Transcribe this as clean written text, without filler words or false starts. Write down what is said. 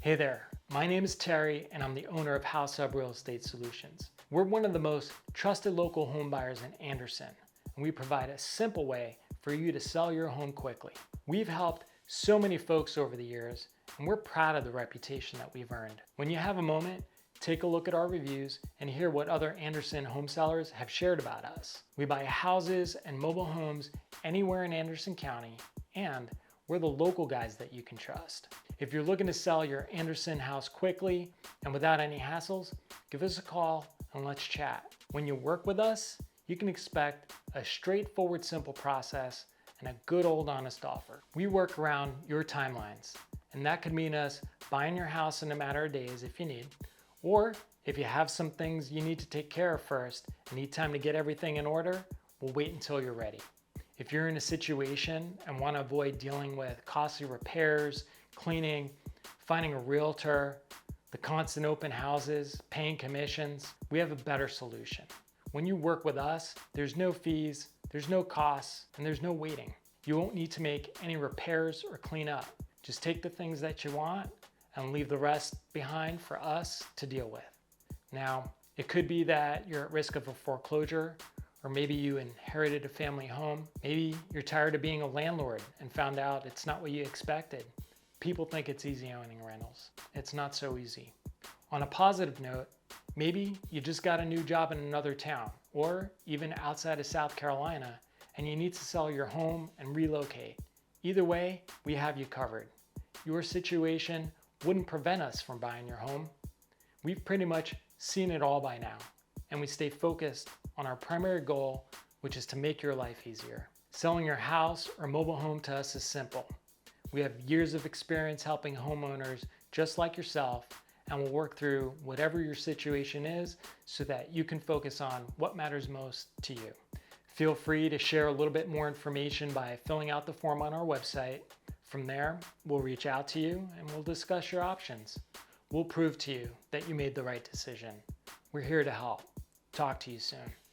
Hey there, my name is Terry and I'm the owner of House Hub Real Estate Solutions. We're one of the most trusted local home buyers in Anderson, and we provide a simple way for you to sell your home quickly. We've helped so many folks over the years, and we're proud of the reputation that we've earned. When you have a moment, take a look at our reviews and hear what other Anderson home sellers have shared about us. We buy houses and mobile homes anywhere in Anderson County, and we're the local guys that you can trust. If you're looking to sell your Anderson house quickly and without any hassles, give us a call and let's chat. When you work with us, you can expect a straightforward, simple process and a good old honest offer. We work around your timelines, and that could mean us buying your house in a matter of days if you need, or if you have some things you need to take care of first and need time to get everything in order, we'll wait until you're ready. If you're in a situation and want to avoid dealing with costly repairs, cleaning, finding a realtor, the constant open houses, paying commissions, we have a better solution. When you work with us, there's no fees, there's no costs, and there's no waiting. You won't need to make any repairs or clean up. Just take the things that you want and leave the rest behind for us to deal with. Now, it could be that you're at risk of a foreclosure, or maybe you inherited a family home. Maybe you're tired of being a landlord and found out it's not what you expected. People think it's easy owning rentals. It's not so easy. On a positive note, maybe you just got a new job in another town or even outside of South Carolina and you need to sell your home and relocate. Either way, we have you covered. Your situation wouldn't prevent us from buying your home. We've pretty much seen it all by now, and we stay focused on our primary goal, which is to make your life easier. Selling your house or mobile home to us is simple. We have years of experience helping homeowners just like yourself, and we'll work through whatever your situation is so that you can focus on what matters most to you. Feel free to share a little bit more information by filling out the form on our website. From there, we'll reach out to you and we'll discuss your options. We'll prove to you that you made the right decision. We're here to help. Talk to you soon.